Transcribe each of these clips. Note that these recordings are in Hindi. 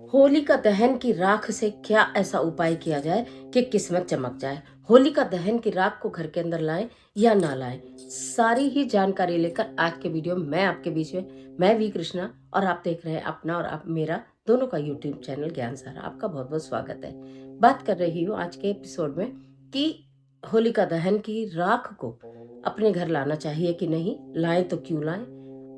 होलिका दहन की राख से क्या ऐसा उपाय किया जाए कि किस्मत चमक जाए। होलिका दहन की राख को घर के अंदर लाएं या ना लाएं, सारी ही जानकारी लेकर आज के वीडियो में मैं आपके बीच में, मैं वी कृष्णा, और आप देख रहे हैं अपना और आप मेरा दोनों का यूट्यूब चैनल ज्ञान सारा। आपका बहुत बहुत स्वागत है। बात कर रही हूँ आज के एपिसोड में कि होलिका दहन की राख को अपने घर लाना चाहिए कि नहीं, लाएं तो क्यों लाएं,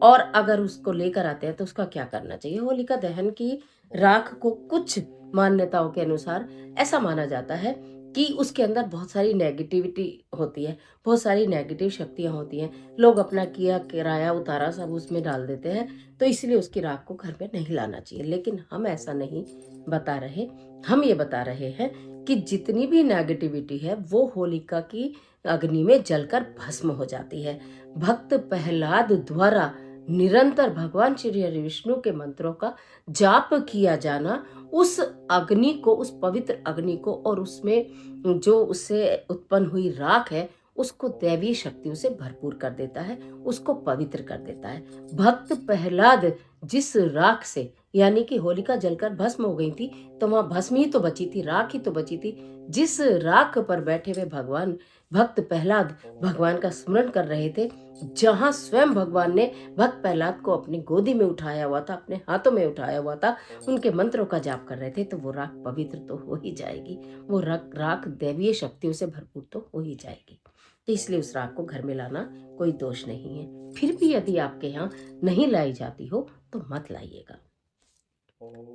और अगर उसको लेकर आते हैं तो उसका क्या करना चाहिए। होलिका दहन की राख को कुछ मान्यताओं के अनुसार ऐसा माना जाता है कि उसके अंदर बहुत सारी नेगेटिविटी होती है, बहुत सारी नेगेटिव शक्तियां होती हैं। लोग अपना किया किराया उतारा सब उसमें डाल देते हैं, तो इसलिए उसकी राख को घर में नहीं लाना चाहिए। लेकिन हम ऐसा नहीं बता रहे, हम ये बता रहे हैं कि जितनी भी नेगेटिविटी है वो होलिका की अग्नि में जलकर भस्म हो जाती है। भक्त प्रहलाद द्वारा निरंतर भगवान श्री हरि विष्णु के मंत्रों का जाप किया जाना उस अग्नि को, उस पवित्र अग्नि को, और उसमें जो उससे उत्पन्न हुई राख है उसको दैवीय शक्तियों से भरपूर कर देता है, उसको पवित्र कर देता है। भक्त प्रहलाद जिस राख से, यानी कि होलिका जलकर भस्म हो गई थी तो वहां भस्म ही तो बची थी, राख ही तो बची थी। जिस राख पर बैठे हुए भगवान भक्त प्रहलाद भगवान का स्मरण कर रहे थे, जहां स्वयं भगवान ने भक्त प्रहलाद को अपनी गोदी में उठाया हुआ था, अपने हाथों में उठाया हुआ था, उनके मंत्रों का जाप कर रहे थे, तो वो राख पवित्र तो हो ही जाएगी, वो राख दैवीय शक्तियों से भरपूर तो हो ही जाएगी। तो इसलिए उस राख को घर में लाना कोई दोष नहीं है। फिर भी यदि आपके यहाँ नहीं लाई जाती हो तो मत लाइएगा।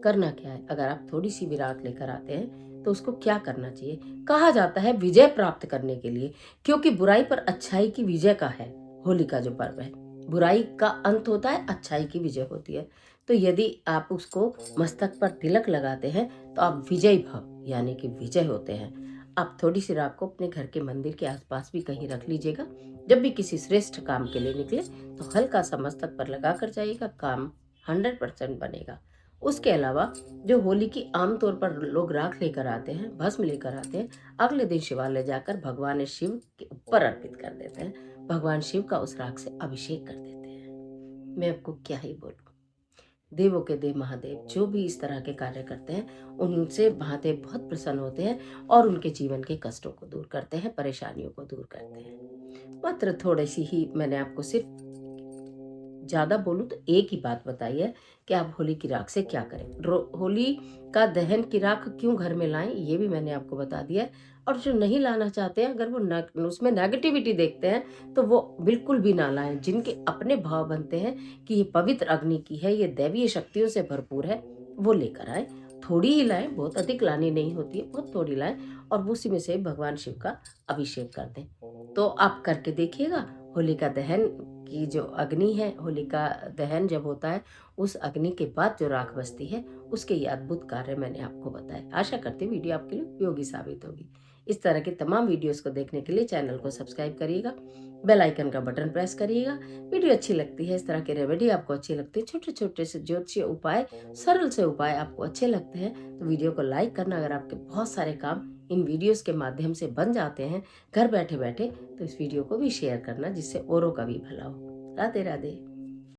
करना क्या है, अगर आप थोड़ी सी भी राख लेकर आते हैं तो उसको क्या करना चाहिए। कहा जाता है विजय प्राप्त करने के लिए, क्योंकि बुराई पर अच्छाई की विजय का है होली का जो पर्व है। बुराई का अंत होता है, अच्छाई की विजय होती है। तो यदि आप उसको मस्तक पर तिलक लगाते हैं तो आप विजयी भव यानी कि विजय होते हैं। आप थोड़ी सी राख को अपने घर के मंदिर के आसपास भी कहीं रख लीजिएगा। जब भी किसी श्रेष्ठ काम के लिए निकले तो हल्का सा मस्तक पर लगा कर जाइएगा, काम 100% बनेगा। उसके अलावा जो होली की आमतौर पर लोग राख लेकर आते हैं, भस्म लेकर आते हैं, अगले दिन शिवालय जाकर भगवान शिव के ऊपर अर्पित कर देते हैं। भगवान शिव का उस राख से अभिषेक कर देते हैं। मैं आपको क्या ही बोलूं, देवों के देव महादेव जो भी इस तरह के कार्य करते हैं उनसे महादेव बहुत प्रसन्न होते हैं और उनके जीवन के कष्टों को दूर करते हैं, परेशानियों को दूर करते हैं। मात्र थोड़ी सी ही मैंने आपको सिर्फ, ज्यादा बोलूं तो एक ही बात बताई है कि आप होली की राख से क्या करें। होली का दहन की राख क्यों घर में लाएं ये भी मैंने आपको बता दिया है। और जो नहीं लाना चाहते हैं, अगर वो उसमें नेगेटिविटी देखते हैं तो वो बिल्कुल भी ना लाएं। जिनके अपने भाव बनते हैं कि ये पवित्र अग्नि की है, ये दैवीय शक्तियों से भरपूर है, वो लेकर आए। थोड़ी ही लाएं, बहुत अधिक लानी नहीं होती है, बहुत थोड़ी लाएं, और उसी में से भगवान शिव का अभिषेक कर दें। तो आप करके देखिएगा। होलिका दहन की जो अग्नि है, होलिका दहन जब होता है उस अग्नि के बाद जो राख बचती है, उसके ये अद्भुत कार्य मैंने आपको बताए। आशा करती हूँ वीडियो आपके लिए उपयोगी साबित होगी। इस तरह के तमाम वीडियोस को देखने के लिए चैनल को सब्सक्राइब करिएगा, बेल आइकन का बटन प्रेस करिएगा। वीडियो अच्छी लगती है, इस तरह के रेमेडी आपको अच्छी लगती है, छोटे छोटे से ज्योतिषीय उपाय, सरल से उपाय आपको अच्छे लगते हैं, तो वीडियो को लाइक करना। अगर आपके बहुत सारे काम इन वीडियोस के माध्यम से बन जाते हैं घर बैठे बैठे, तो इस वीडियो को भी शेयर करना, जिससे औरों का भी भला हो। राधे राधे।